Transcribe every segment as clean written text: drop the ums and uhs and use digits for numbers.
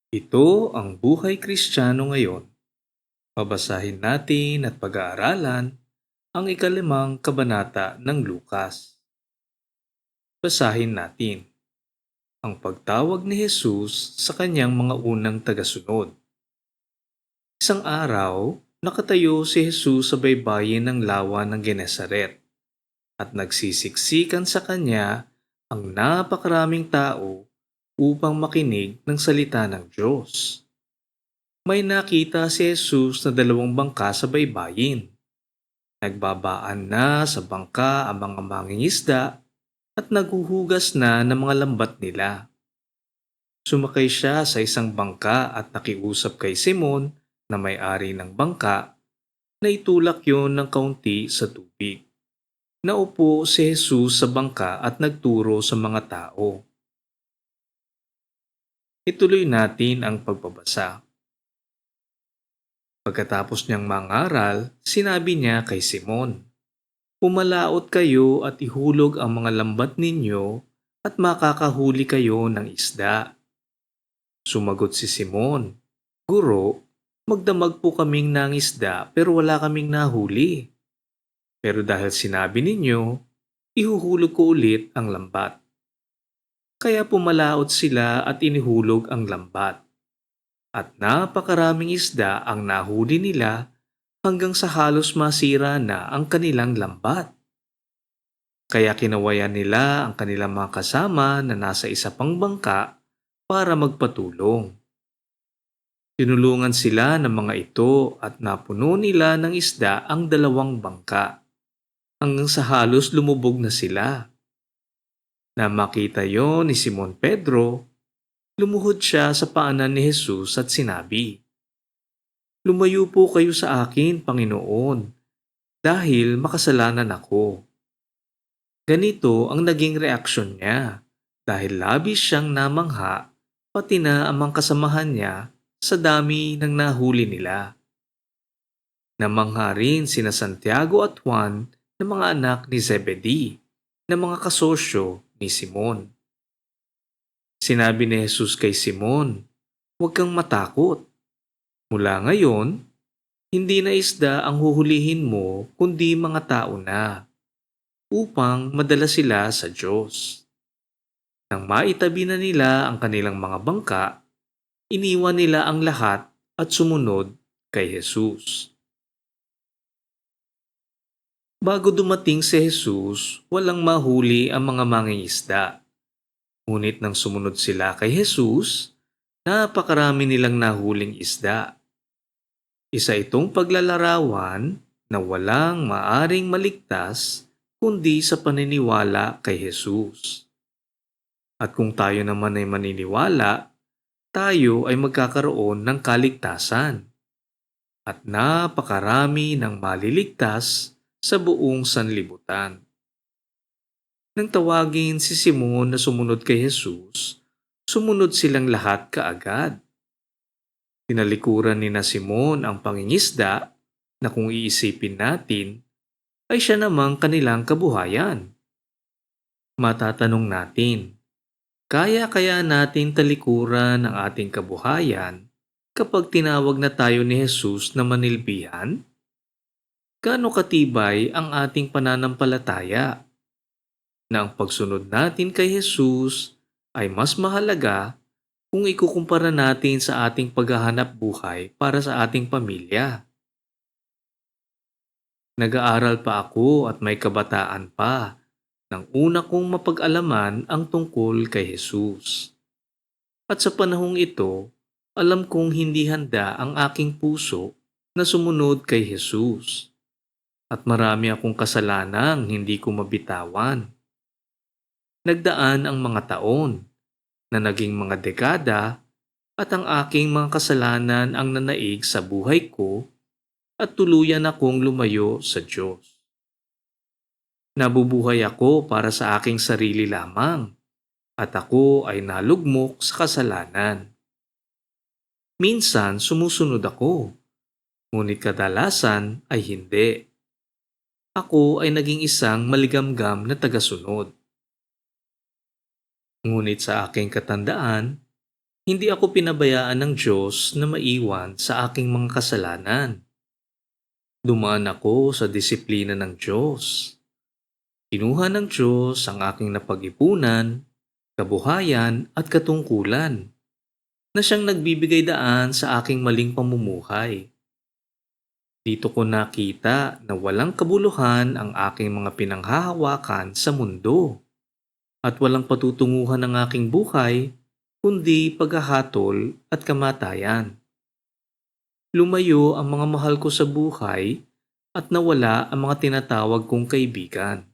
Ito ang buhay Kristiyano ngayon. Babasahin natin at pag-aaralan ang ikalimang kabanata ng Lukas. Basahin natin ang pagtawag ni Jesus sa kanyang mga unang tagasunod. Isang araw, nakatayo si Jesus sa baybayin ng lawa ng Genesaret at nagsisiksikan sa kanya ang napakaraming tao upang makinig ng salita ng Diyos. May nakita si Jesus na dalawang bangka sa baybayin. Nagbabaan na sa bangka ang mga mangingisda at naghuhugas na ng mga lambat nila. Sumakay siya sa isang bangka at nakiusap kay Simon na may-ari ng bangka na itulak yon ng kaunti sa tubig. Naupo si Jesus sa bangka at nagturo sa mga tao. Ituloy natin ang pagbabasa. Pagkatapos niyang mangaral, sinabi niya kay Simon, "Pumalaot kayo at ihulog ang mga lambat ninyo at makakahuli kayo ng isda." Sumagot si Simon, "Guro, magdamag po kaming nangisda pero wala kaming nahuli. Pero dahil sinabi ninyo, ihuhulog ko ulit ang lambat." Kaya pumalaot sila at inihulog ang lambat. At napakaraming isda ang nahuli nila hanggang sa halos masira na ang kanilang lambat. Kaya kinawayan nila ang kanilang mga kasama na nasa isa pang bangka para magpatulong. Tinulungan sila ng mga ito at napuno nila ng isda ang dalawang bangka hanggang sa halos lumubog na sila. Na makita yon ni Simon Pedro, lumuhod siya sa paanan ni Jesus at sinabi, "Lumayo po kayo sa akin, Panginoon, dahil makasalanan ako." Ganito ang naging reaksyon niya dahil labis siyang namangha pati na ang mga kasamahan niya sa dami ng nahuli nila. Namangha rin sina Santiago at Juan na mga anak ni Zebedee na mga kasosyo ni Simon. Sinabi ni Jesus kay Simon, "Huwag kang matakot. Mula ngayon, hindi na isda ang huhulihin mo kundi mga tao na, upang madala sila sa Diyos." Nang maitabi na nila ang kanilang mga bangka, iniwan nila ang lahat at sumunod kay Jesus. Bago dumating si Jesus, walang mahuli ang mga mangingisda. Ngunit nang sumunod sila kay Jesus, napakarami nilang nahuling isda. Isa itong paglalarawan na walang maaring maligtas kundi sa paniniwala kay Jesus. At kung tayo naman ay maniniwala, tayo ay magkakaroon ng kaligtasan. At napakarami ng maliligtas sa buong sanlibutan. Nang tawagin si Simon na sumunod kay Jesus, sumunod silang lahat kaagad. Tinalikuran ni na Simon ang pangingisda na kung iisipin natin, ay siya namang kanilang kabuhayan. Matatanong natin, kaya natin talikuran ang ating kabuhayan kapag tinawag na tayo ni Jesus na manilbihan? Gaano katibay ang ating pananampalataya na ang pagsunod natin kay Jesus ay mas mahalaga kung ikukumpara natin sa ating paghahanap buhay para sa ating pamilya? Nag-aaral pa ako at may kabataan pa nang una kong mapag-alaman ang tungkol kay Jesus. At sa panahong ito, alam kong hindi handa ang aking puso na sumunod kay Jesus. At marami akong kasalanang hindi ko mabitawan. Nagdaan ang mga taon na naging mga dekada at ang aking mga kasalanan ang nanaig sa buhay ko at tuluyan akong lumayo sa Diyos. Nabubuhay ako para sa aking sarili lamang at ako ay nalugmok sa kasalanan. Minsan sumusunod ako, ngunit kadalasan ay hindi. Ako ay naging isang maligamgam na tagasunod. Ngunit sa aking katandaan, Hindi ako pinabayaan ng Diyos na maiwan sa aking mga kasalanan. Dumaan ako sa disiplina ng Diyos. Kinuha ng Diyos ang aking napag-ipunan, kabuhayan at katungkulan na siyang nagbibigay daan sa aking maling pamumuhay. Dito ko nakita na walang kabuluhan ang aking mga pinanghahawakan sa mundo at walang patutunguhan ng aking buhay kundi paghahatol at kamatayan. Lumayo ang mga mahal ko sa buhay at nawala ang mga tinatawag kong kaibigan.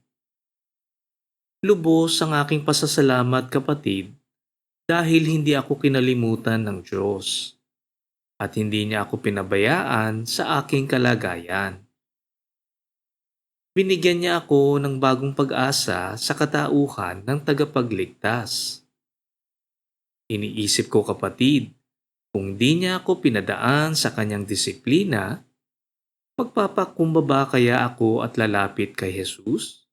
Lubos ang aking pasasalamat, kapatid, dahil hindi ako kinalimutan ng Diyos at hindi niya ako pinabayaan sa aking kalagayan. Binigyan niya ako ng bagong pag-asa sa katauhan ng tagapagligtas. Iniisip ko, kapatid, kung di niya ako pinadaan sa kanyang disiplina, magpapakumbaba kaya ako at lalapit kay Jesus?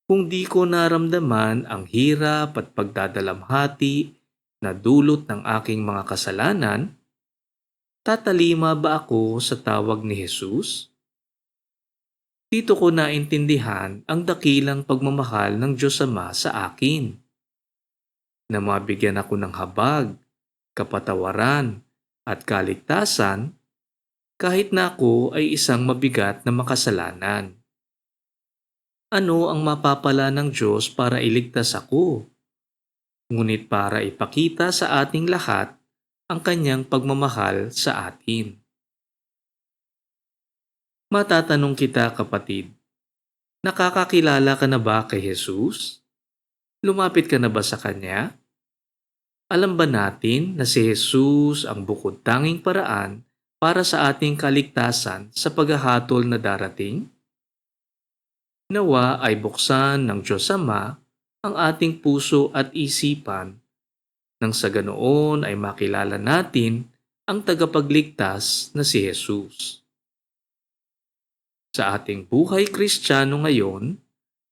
Kung di ko naramdaman ang hirap at pagdadalamhati na dulot ng aking mga kasalanan, tatalima ba ako sa tawag ni Jesus? Dito ko naintindihan ang dakilang pagmamahal ng Diyos Ama sa akin, na mabigyan ako ng habag, kapatawaran, at kaligtasan kahit na ako ay isang mabigat na makasalanan. Ano ang mapapala ng Diyos para iligtas ako? Ngunit para ipakita sa ating lahat ang kanyang pagmamahal sa atin. Matatanong kita, kapatid, nakakakilala ka na ba kay Jesus? Lumapit ka na ba sa Kanya? Alam ba natin na si Jesus ang bukod tanging paraan para sa ating kaligtasan sa paghahatol na darating? Nawa ay buksan ng Diyos Ama ang ating puso at isipan nang sa ganoon ay makilala natin ang tagapagligtas na si Jesus. Sa ating buhay Kristiyano ngayon,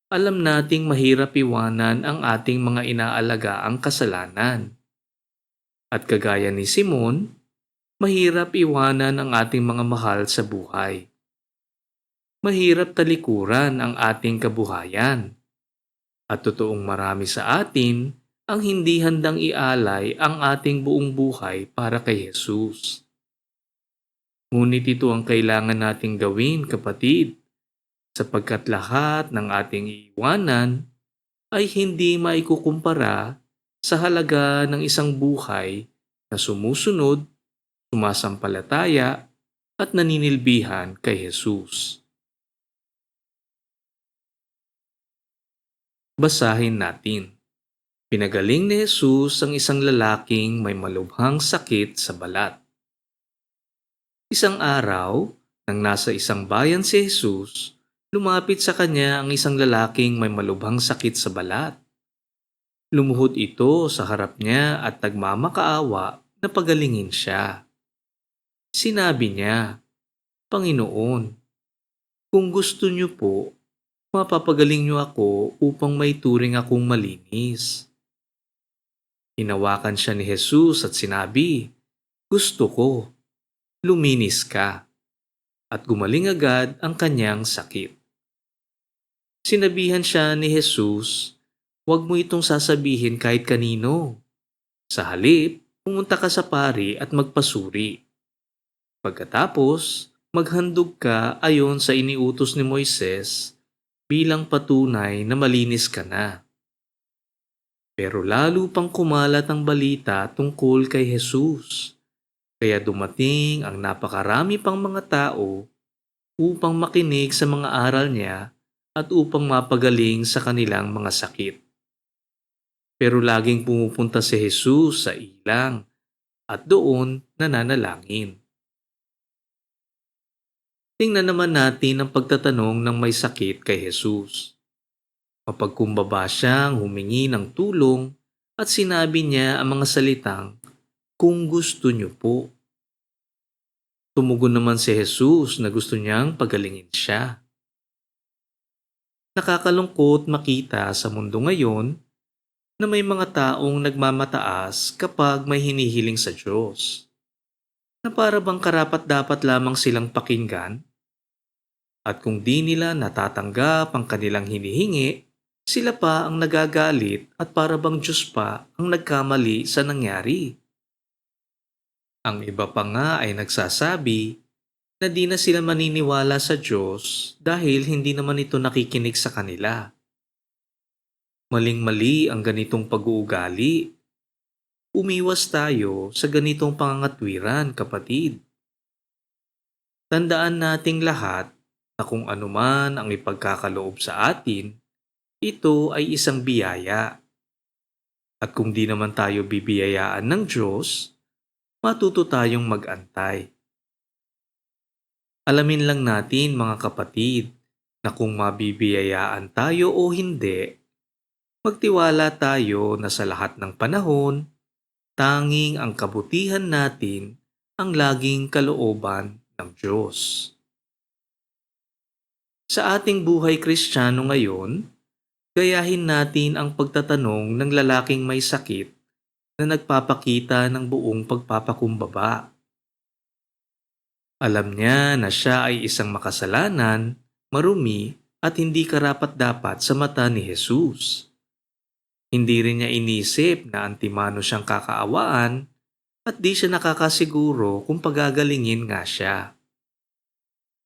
alam nating mahirap iwanan ang ating mga inaalagaang kasalanan. At kagaya ni Simon, mahirap iwanan ang ating mga mahal sa buhay. Mahirap talikuran ang ating kabuhayan. At totoong marami sa atin ang hindi handang ialay ang ating buong buhay para kay Jesus. Ngunit ito ang kailangan nating gawin, kapatid, sapagkat lahat ng ating iiwanan ay hindi maikukumpara sa halaga ng isang buhay na sumusunod, sumasampalataya at naninilbihan kay Jesus. Basahin natin. Pinagaling ni Jesus ang isang lalaking may malubhang sakit sa balat. Isang araw, nang nasa isang bayan si Jesus, lumapit sa kanya ang isang lalaking may malubhang sakit sa balat. Lumuhod ito sa harap niya at nagmamakaawa na pagalingin siya. Sinabi niya, "Panginoon, kung gusto niyo po, mapapagaling niyo ako upang may turing akong malinis." Hinawakan siya ni Jesus at sinabi, "Gusto ko, luminis ka." At gumaling agad ang kanyang sakit. Sinabihan siya ni Jesus, "Huwag mo itong sasabihin kahit kanino. Sa halip, pumunta ka sa pari at magpasuri. Pagkatapos, maghandog ka ayon sa iniutos ni Moises bilang patunay na malinis ka na." Pero lalo pang kumalat ang balita tungkol kay Jesus. Kaya dumating ang napakarami pang mga tao upang makinig sa mga aral niya at upang mapagaling sa kanilang mga sakit. Pero laging pumupunta si Jesus sa ilang at doon nananalangin. Tingnan naman natin ang pagtatanong ng may sakit kay Jesus. Mapagkumbaba siyang humingi ng tulong at sinabi niya ang mga salitang, "Kung gusto niyo po." Tumugon naman si Jesus na gusto niyang pagalingin siya. Nakakalungkot makita sa mundo ngayon na may mga taong nagmamataas kapag may hinihiling sa Diyos, na para bang karapat-dapat lamang silang pakinggan at kung di nila natatanggap ang kanilang hinihingi, sila pa ang nagagalit at para bang Diyos pa ang nagkamali sa nangyari. Ang iba pa nga ay nagsasabi na di na sila maniniwala sa Diyos dahil hindi naman ito nakikinig sa kanila. Maling-mali ang ganitong pag-uugali. Umiwas tayo sa ganitong pangangatwiran, kapatid. Tandaan nating lahat na kung anuman ang ipagkakaloob sa atin, ito ay isang biyaya. At kung di naman tayo bibiyayaan ng Diyos, matuto tayong mag-antay. Alamin lang natin, mga kapatid, na kung mabibiyayaan tayo o hindi, magtiwala tayo na sa lahat ng panahon, tanging ang kabutihan natin ang laging kalooban ng Diyos. Sa ating buhay Kristiyano ngayon, gayahin natin ang pagtatanong ng lalaking may sakit na nagpapakita ng buong pagpapakumbaba. Alam niya na siya ay isang makasalanan, marumi at hindi karapat-dapat sa mata ni Jesus. Hindi rin niya inisip na antimano siyang kakaawaan at di siya nakakasiguro kung pagagalingin nga siya.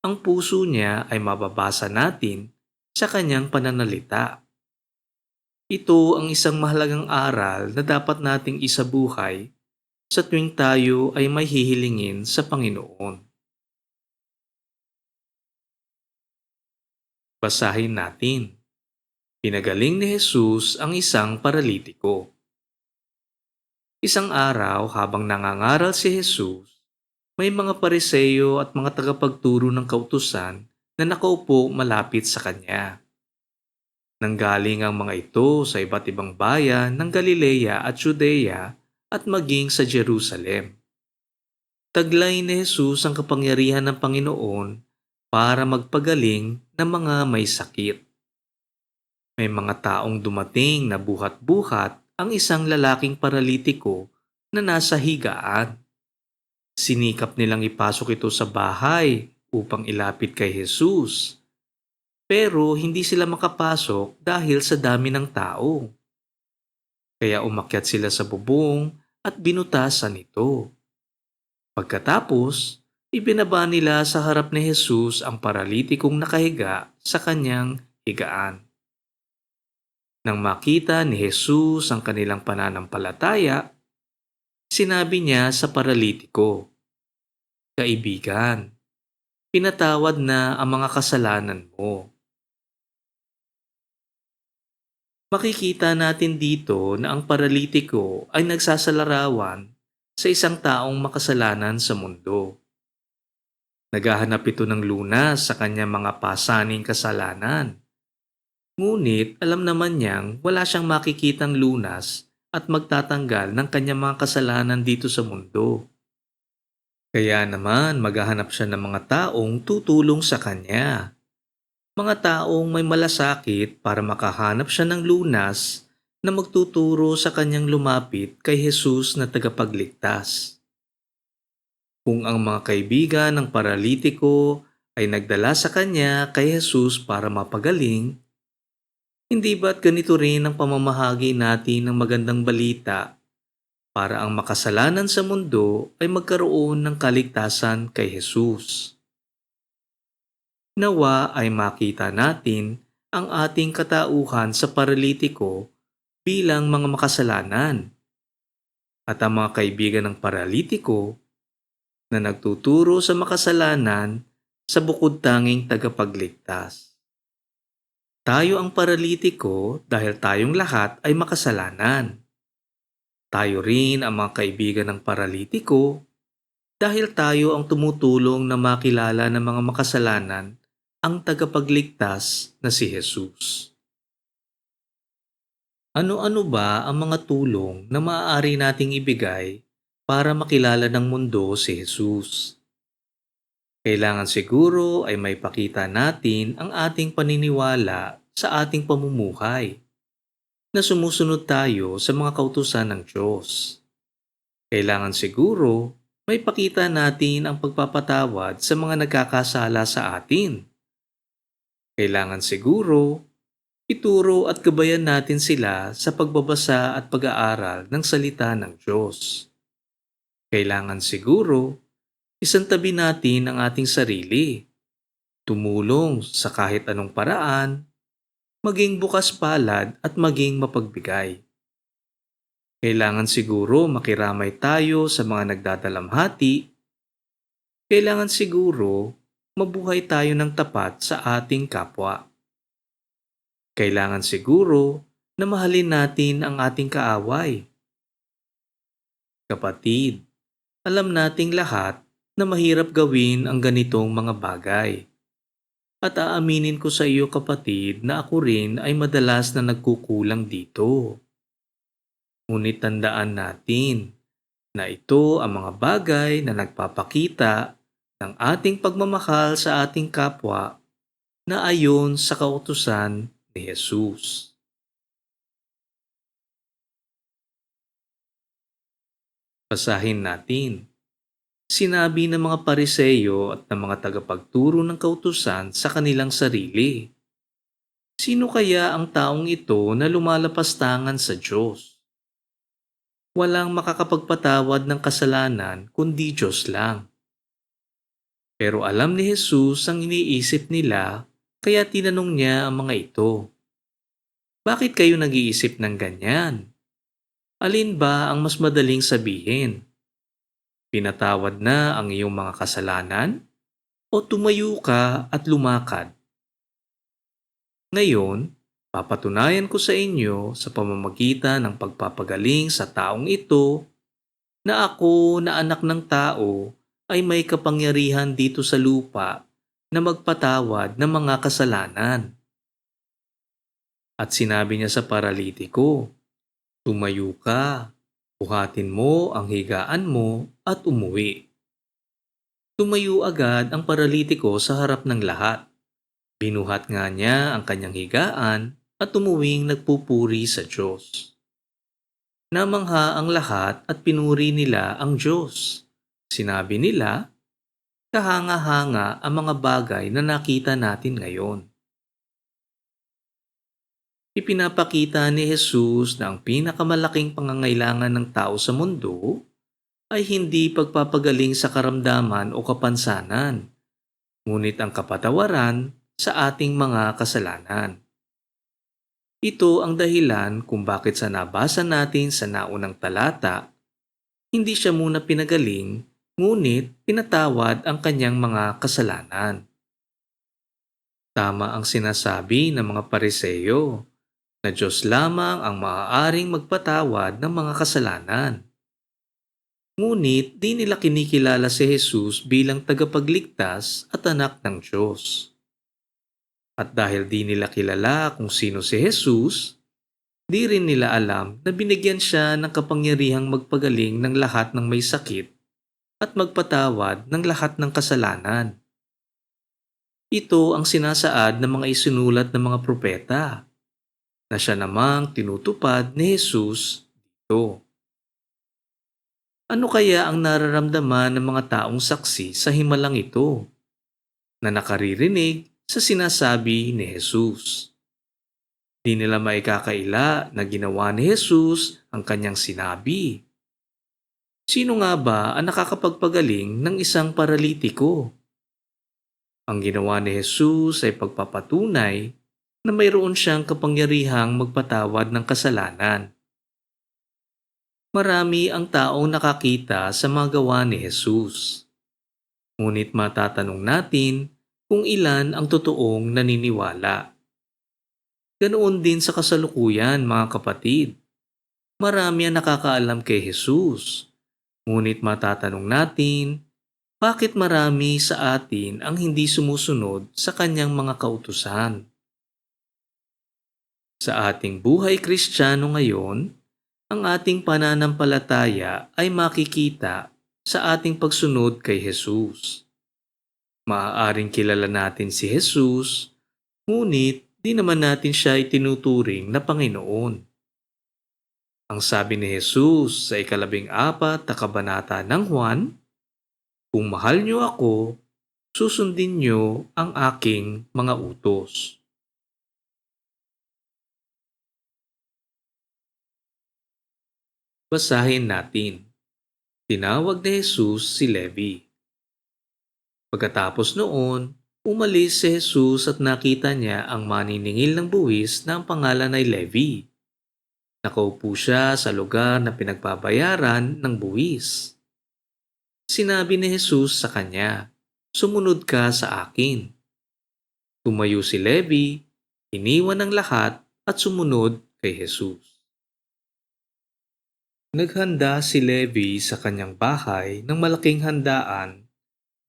Ang puso niya ay mababasa natin sa kanyang pananalita. Ito ang isang mahalagang aral na dapat nating isabuhay sa tuwing tayo ay may hihilingin sa Panginoon. Basahin natin. Pinagaling ni Jesus ang isang paralitiko. Isang araw habang nangangaral si Jesus, may mga Pariseo at mga tagapagturo ng kautusan na nakaupo malapit sa kanya. Nanggaling ang mga ito sa iba't ibang bayan ng Galilea at Judea at maging sa Jerusalem. Taglay ni Jesus ang kapangyarihan ng Panginoon para magpagaling ng mga may sakit. May mga taong dumating na buhat-buhat ang isang lalaking paralitiko na nasa higaan. Sinikap nilang ipasok ito sa bahay upang ilapit kay Jesus. Pero hindi sila makapasok dahil sa dami ng tao. Kaya umakyat sila sa bubong at binutasan ito. Pagkatapos, ibinaba nila sa harap ni Jesus ang paralitikong nakahiga sa kanyang higaan. Nang makita ni Jesus ang kanilang pananampalataya, sinabi niya sa paralitiko, "Kaibigan, pinatawad na ang mga kasalanan mo." Makikita natin dito na ang paralitiko ay nagsasalarawan sa isang taong makasalanan sa mundo. Naghahanap ito ng lunas sa kanyang mga pasaning kasalanan. Ngunit alam naman niyang wala siyang makikitang lunas at magtatanggal ng kanyang mga kasalanan dito sa mundo. Kaya naman maghahanap siya ng mga taong tutulong sa kanya. Mga taong may malasakit para makahanap siya ng lunas na magtuturo sa kanyang lumapit kay Jesus na tagapagligtas. Kung ang mga kaibigan ng paralitiko ay nagdala sa kanya kay Jesus para mapagaling, hindi ba't ganito rin ang pamamahagi natin ng magandang balita para ang makasalanan sa mundo ay magkaroon ng kaligtasan kay Jesus? Nawa ay makita natin ang ating katauhan sa paralitiko bilang mga makasalanan at ang mga kaibigan ng paralitiko na nagtuturo sa makasalanan sa bukod tanging tagapagligtas. Tayo ang paralitiko dahil tayong lahat ay makasalanan. Tayo rin ang mga kaibigan ng paralitiko dahil tayo ang tumutulong na makilala ng mga makasalanan ang tagapagligtas na si Jesus. Ano-ano ba ang mga tulong na maaari nating ibigay para makilala ng mundo si Jesus? Kailangan siguro ay may pakita natin ang ating paniniwala sa ating pamumuhay. na sumusunod tayo sa mga kautusan ng Diyos. Kailangan siguro may pakita natin ang pagpapatawad sa mga nagkakasala sa atin. Kailangan siguro ituro at gabayan natin sila sa pagbabasa at pag-aaral ng salita ng Diyos. Kailangan siguro isantabi natin ang ating sarili, tumulong sa kahit anong paraan, maging bukas palad at maging mapagbigay. Kailangan siguro makiramay tayo sa mga nagdadalamhati. Kailangan siguro mabuhay tayo ng tapat sa ating kapwa. Kailangan siguro na mahalin natin ang ating kaaway. Kapatid, alam nating lahat na mahirap gawin ang ganitong mga bagay. At aaminin ko sa iyo kapatid na ako rin ay madalas na nagkukulang dito. Ngunit tandaan natin na ito ang mga bagay na nagpapakita ng ating pagmamahal sa ating kapwa na ayon sa kautusan ni Jesus. Basahin natin. Sinabi ng mga Pariseyo at ng mga tagapagturo ng kautusan sa kanilang sarili, "Sino kaya ang taong ito na lumalapastangan sa Diyos? Walang makakapagpatawad ng kasalanan kundi Diyos lang." Pero alam ni Jesus ang iniisip nila, kaya tinanong niya ang mga ito, "Bakit kayo nag-iisip ng ganyan? Alin ba ang mas madaling sabihin? Pinatawad na ang iyong mga kasalanan? O tumayo ka at lumakad?" Ngayon, papatunayan ko sa inyo sa pamamagitan ng pagpapagaling sa taong ito na ako na anak ng tao ay may kapangyarihan dito sa lupa na magpatawad ng mga kasalanan. At sinabi niya sa paralitiko, "Tumayo ka, buhatin mo ang higaan mo at umuwi." Tumayo agad ang paralitiko sa harap ng lahat. Binuhat nga niya ang kanyang higaan at umuwing nagpupuri sa Diyos. Namangha ang lahat at pinuri nila ang Diyos. Sinabi nila, kahanga-hanga ang mga bagay na nakita natin ngayon. Ipinapakita ni Jesus na ang pinakamalaking pangangailangan ng tao sa mundo ay hindi pagpapagaling sa karamdaman o kapansanan, ngunit ang kapatawaran sa ating mga kasalanan. Ito ang dahilan kung bakit sa nabasa natin sa naunang talata, hindi siya muna pinagaling, ngunit pinatawad ang kanyang mga kasalanan. Tama ang sinasabi ng mga Pariseyo na Diyos lamang ang maaaring magpatawad ng mga kasalanan. Ngunit di nila kinikilala si Jesus bilang tagapagligtas at anak ng Diyos. At dahil di nila kilala kung sino si Jesus, di rin nila alam na binigyan siya ng kapangyarihang magpagaling ng lahat ng may sakit at magpatawad ng lahat ng kasalanan. Ito ang sinasaad ng mga isinulat ng mga propeta, na siya namang tinutupad ni Jesus dito. Ano kaya ang nararamdaman ng mga taong saksi sa himalang ito, na nakaririnig sa sinasabi ni Jesus? Di nila maikakaila na ginawa ni Jesus ang kanyang sinabi. Sino nga ba ang nakakapagpagaling ng isang paralitiko? Ang ginawa ni Jesus ay pagpapatunay na mayroon siyang kapangyarihang magpatawad ng kasalanan. Marami ang taong nakakita sa mga gawa ni Jesus. Ngunit matatanong natin kung ilan ang totoong naniniwala. Ganoon din sa kasalukuyan, mga kapatid. Marami ang nakakaalam kay Jesus. Ngunit matatanong natin, bakit marami sa atin ang hindi sumusunod sa kanyang mga kautusan? Sa ating buhay Kristiyano ngayon, ang ating pananampalataya ay makikita sa ating pagsunod kay Jesus. Maaaring kilala natin si Jesus, ngunit di naman natin siya itinuturing na Panginoon. Ang sabi ni Jesus sa ika-14 na kabanata ng Juan, "Kung mahal niyo ako, susundin niyo ang aking mga utos." Basahin natin. Tinawag ni Jesus si Levi. Pagkatapos noon, umalis si Jesus at nakita niya ang maniningil ng buwis na ang pangalan ay Levi. Nakaupo siya sa lugar na pinagbabayaran ng buwis. Sinabi ni Jesus sa kanya, "Sumunod ka sa akin." Tumayo si Levi, iniwan ang lahat at sumunod kay Jesus. Naghanda si Levi sa kanyang bahay ng malaking handaan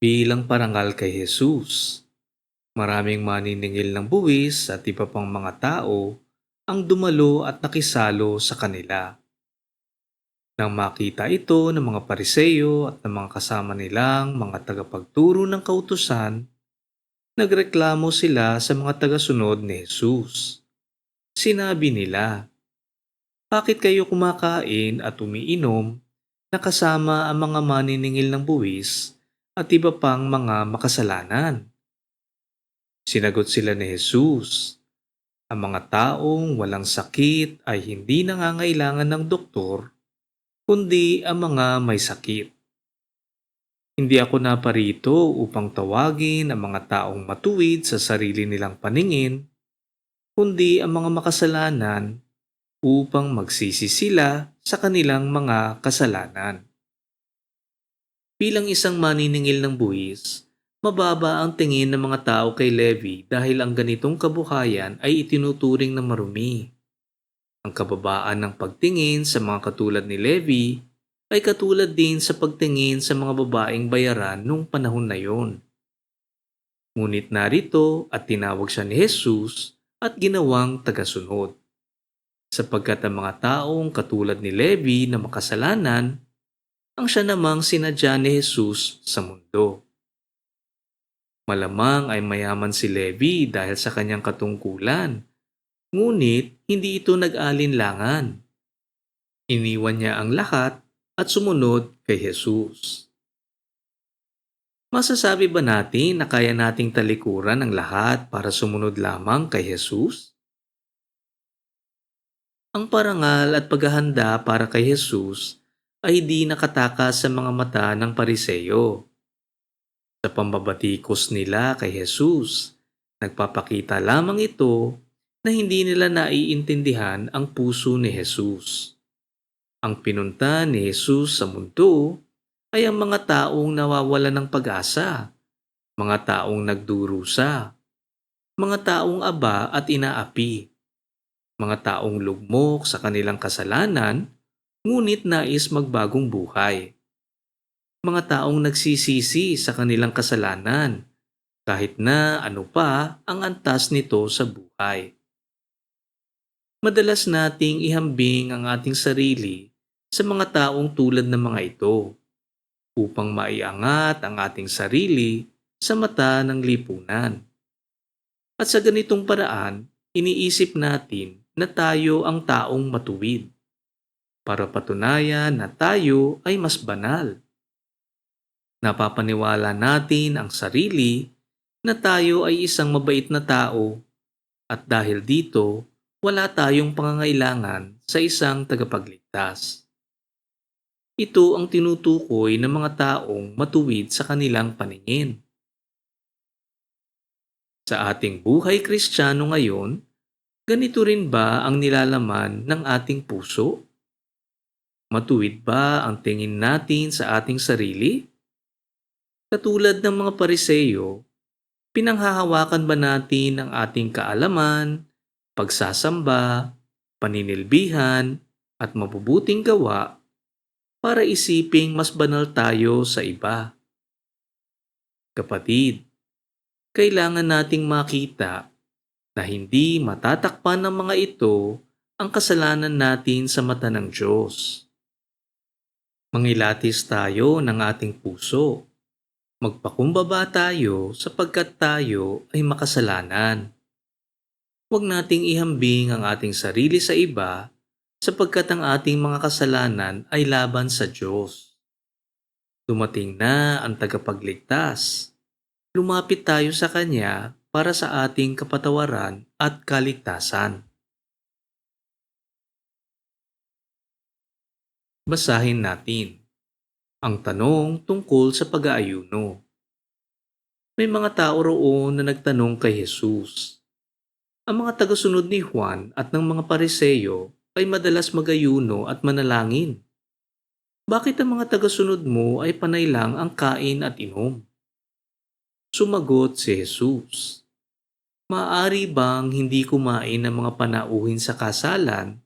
bilang parangal kay Jesus. Maraming maniningil ng buwis at iba pang mga tao ang dumalo at nakisalo sa kanila. Nang makita ito ng mga Pariseo at ng mga kasama nilang mga tagapagturo ng kautusan, nagreklamo sila sa mga tagasunod ni Jesus. Sinabi nila, "Bakit kayo kumakain at umiinom na kasama ang mga maniningil ng buwis at iba pang mga makasalanan?" Sinagot sila ni Jesus, "Ang mga taong walang sakit ay hindi nangangailangan ng doktor, kundi ang mga may sakit. Hindi ako naparito upang tawagin ang mga taong matuwid sa sarili nilang paningin, kundi ang mga makasalanan upang magsisi sila sa kanilang mga kasalanan." Bilang isang maniningil ng buwis, mababa ang tingin ng mga tao kay Levi dahil ang ganitong kabuhayan ay itinuturing na marumi. Ang kababaan ng pagtingin sa mga katulad ni Levi ay katulad din sa pagtingin sa mga babaeng bayaran nung panahon na yon. Ngunit narito at tinawag siya ni Jesus at ginawang tagasunod. Sapagkat ang mga taong katulad ni Levi na makasalanan, ang siya namang sinadya ni Jesus sa mundo. Malamang ay mayaman si Levi dahil sa kanyang katungkulan, ngunit hindi ito nag-alinlangan. Iniwan niya ang lahat at sumunod kay Jesus. Masasabi ba natin na kaya nating talikuran ang lahat para sumunod lamang kay Jesus? Ang parangal at paghahanda para kay Jesus ay di nakatakas sa mga mata ng Pariseo. Sa pambabatikos nila kay Jesus, nagpapakita lamang ito na hindi nila naiintindihan ang puso ni Jesus. Ang pinunta ni Jesus sa mundo ay ang mga taong nawawalan ng pag-asa, mga taong nagdurusa, mga taong aba at inaapi, mga taong lugmok sa kanilang kasalanan ngunit nais magbagong buhay, mga taong nagsisisi sa kanilang kasalanan kahit na ano pa ang antas nito sa buhay. Madalas nating ihambing ang ating sarili sa mga taong tulad ng mga ito upang maiangat ang ating sarili sa mata ng lipunan. At sa ganitong paraan, iniisip natin na tayo ang taong matuwid para patunayan na tayo ay mas banal. Napapaniwala natin ang sarili na tayo ay isang mabait na tao at dahil dito, wala tayong pangangailangan sa isang tagapagligtas. Ito ang tinutukoy ng mga taong matuwid sa kanilang paningin. Sa ating buhay Kristiyano ngayon, ganito rin ba ang nilalaman ng ating puso? Matuwid ba ang tingin natin sa ating sarili? Katulad ng mga Pariseo, pinanghahawakan ba natin ang ating kaalaman, pagsasamba, paninilbihan, at mabubuting gawa para isiping mas banal tayo sa iba? Kapatid, kailangan nating makita na hindi matatakpan ng mga ito ang kasalanan natin sa mata ng Diyos. Mangilatis tayo ng ating puso. Magpakumbaba tayo sapagkat tayo ay makasalanan. Huwag nating ihambing ang ating sarili sa iba sapagkat ang ating mga kasalanan ay laban sa Diyos. Dumating na ang tagapagligtas. Lumapit tayo sa Kanya para sa ating kapatawaran at kaligtasan. Basahin natin ang tanong tungkol sa pag-aayuno. May mga tao roon na nagtanong kay Jesus. Ang mga tagasunod ni Juan at ng mga Pariseo ay madalas mag-ayuno at manalangin. Bakit ang mga tagasunod mo ay panay lang ang kain at inom? Sumagot si Jesus, maaari bang hindi kumain ng mga panauhin sa kasalan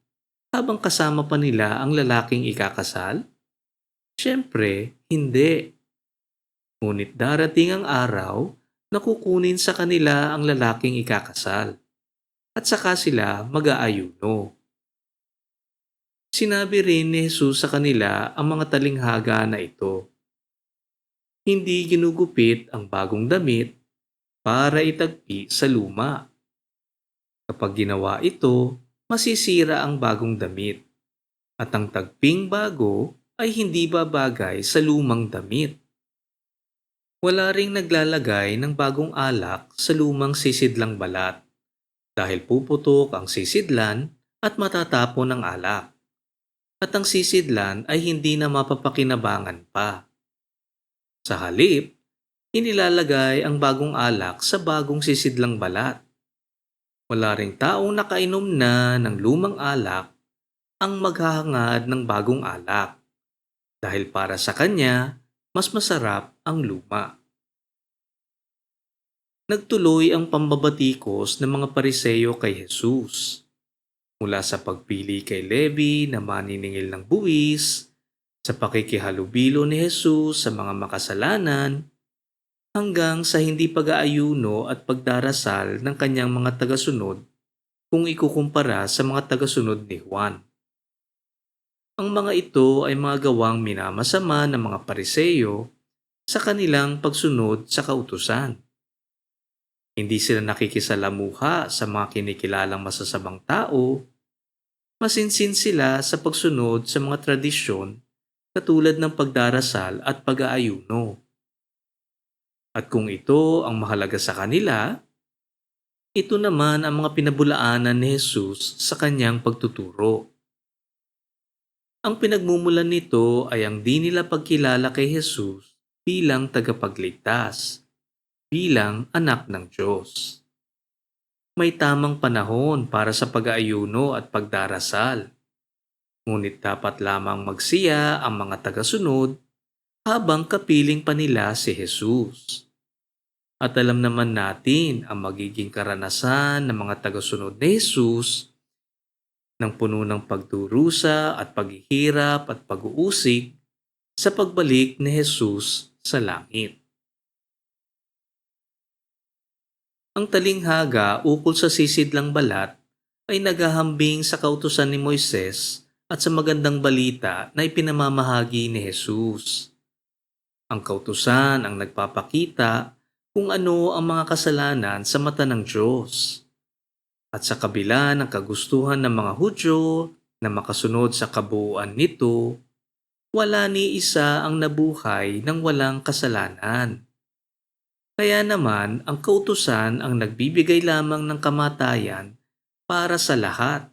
habang kasama pa nila ang lalaking ikakasal? Siyempre, hindi. Ngunit darating ang araw na kukunin sa kanila ang lalaking ikakasal at saka sila mag-aayuno. Sinabi rin ni Jesus sa kanila ang mga talinghaga na ito. Hindi ginugupit ang bagong damit para itagpi sa luma. Kapag ginawa ito, masisira ang bagong damit at ang tagping bago ay hindi babagay sa lumang damit. Wala ring naglalagay ng bagong alak sa lumang sisidlang balat dahil puputok ang sisidlan at matatapon ang alak. At ang sisidlan ay hindi na mapapakinabangan pa. Sa halip, inilalagay ang bagong alak sa bagong sisidlang balat. Wala ring taong nakainom na ng lumang alak ang maghahangad ng bagong alak dahil para sa kanya, mas masarap ang luma. Nagtuloy ang pambabatikos ng mga Pariseo kay Jesus. Mula sa pagpili kay Levi na maniningil ng buwis, sa pakikihalubilo ni Jesus sa mga makasalanan, hanggang sa hindi pag-aayuno at pagdarasal ng kanyang mga tagasunod kung ikukumpara sa mga tagasunod ni Juan. Ang mga ito ay mga gawang minamasama ng mga Pariseo sa kanilang pagsunod sa kautusan. Hindi sila nakikisalamuha sa mga kinikilalang masasamang tao. Masinsin sila sa pagsunod sa mga tradisyon katulad ng pagdarasal at pag-aayuno. At kung ito ang mahalaga sa kanila, ito naman ang mga pinabulaanan ni Jesus sa kanyang pagtuturo. Ang pinagmumulan nito ay ang di nila pagkilala kay Jesus bilang tagapagligtas, bilang anak ng Diyos. May tamang panahon para sa pag-aayuno at pagdarasal. Ngunit dapat lamang magsiya ang mga tagasunod habang kapiling pa nila si Jesus. At alam naman natin ang magiging karanasan ng mga tagasunod ni Jesus ng puno ng pagdurusa at paghihirap at pag-uusig sa pagbalik ni Jesus sa langit. Ang talinghaga ukol sa sisidlang balat ay naghahambing sa kautusan ni Moises at sa magandang balita na ipinamamahagi ni Jesus. Ang kautusan ang nagpapakita kung ano ang mga kasalanan sa mata ng Diyos. At sa kabila ng kagustuhan ng mga Hudyo na makasunod sa kabuuan nito, wala ni isa ang nabuhay ng walang kasalanan. Kaya naman ang kautusan ang nagbibigay lamang ng kamatayan para sa lahat.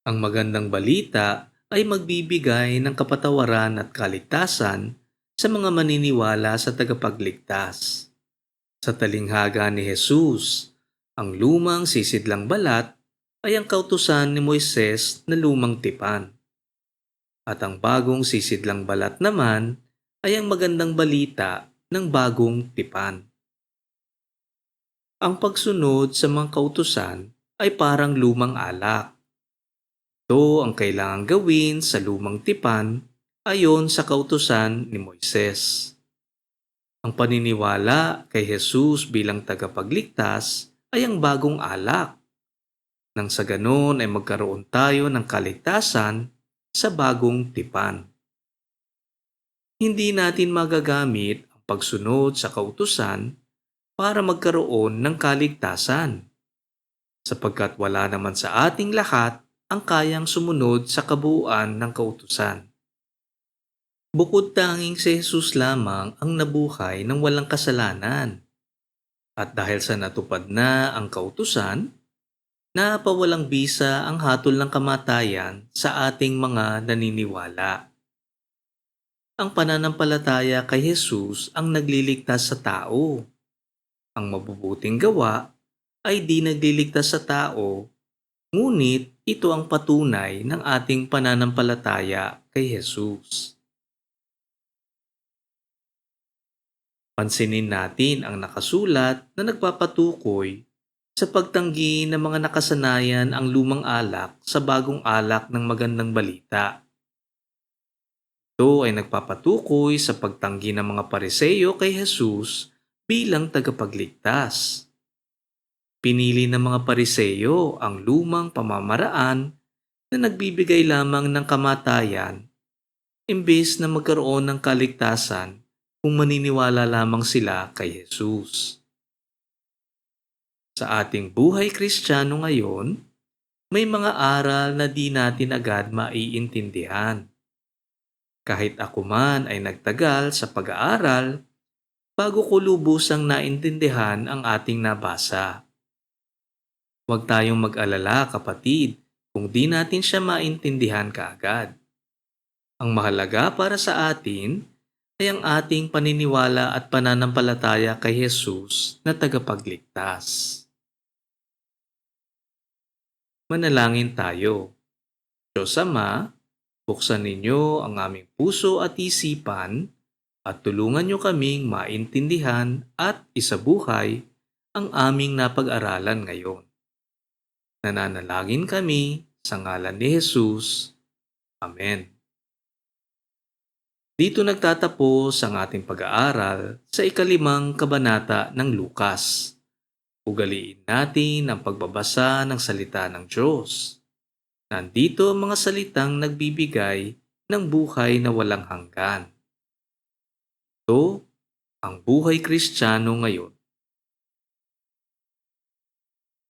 Ang magandang balita ay magbibigay ng kapatawaran at kaligtasan sa mga maniniwala sa tagapagligtas. Sa talinghaga ni Jesus, ang lumang sisidlang balat ay ang kautusan ni Moises na lumang tipan. At ang bagong sisidlang balat naman ay ang magandang balita ng bagong tipan. Ang pagsunod sa mga kautusan ay parang lumang alak. Ito ang kailangang gawin sa lumang tipan ayon sa kautusan ni Moises. Ang paniniwala kay Jesus bilang tagapagligtas ay ang bagong alak. Nang sa ganon ay magkaroon tayo ng kaligtasan sa bagong tipan. Hindi natin magagamit ang pagsunod sa kautusan para magkaroon ng kaligtasan, sapagkat wala naman sa ating lahat ang kayang sumunod sa kabuuan ng kautusan. Bukod tanging si Jesus lamang ang nabuhay ng walang kasalanan. At dahil sa natupad na ang kautusan, napawalang bisa ang hatol ng kamatayan sa ating mga naniniwala. Ang pananampalataya kay Jesus ang nagliligtas sa tao. Ang mabubuting gawa ay di nagliligtas sa tao, ngunit ito ang patunay ng ating pananampalataya kay Jesus. Pansinin natin ang nakasulat na nagpapatukoy sa pagtanggi ng mga nakasanayan ang lumang alak sa bagong alak ng magandang balita. Ito ay nagpapatukoy sa pagtanggi ng mga Pariseo kay Jesus bilang tagapagligtas. Pinili ng mga Pariseo ang lumang pamamaraan na nagbibigay lamang ng kamatayan imbes na magkaroon ng kaligtasan kung maniniwala lamang sila kay Jesus. Sa ating buhay Kristiyano ngayon, may mga aral na di natin agad maiintindihan. Kahit ako man ay nagtagal sa pag-aaral bago ko lubusang naintindihan ang ating nabasa. Huwag tayong mag-alala, kapatid, kung di natin siya maintindihan kaagad. Ang mahalaga para sa atin ay ang ating paniniwala at pananampalataya kay Jesus na tagapagligtas. Manalangin tayo. Diyos Ama, buksan ninyo ang aming puso at isipan at tulungan nyo kaming maintindihan at isabuhay ang aming napag-aralan ngayon. Nananalangin kami sa ngalan ni Jesus. Amen. Dito nagtatapos ang ating pag-aaral sa ikalimang kabanata ng Lukas. Ugaliin natin ang pagbabasa ng salita ng Diyos. Nandito ang mga salitang nagbibigay ng buhay na walang hanggan. Ito ang buhay Kristiyano ngayon.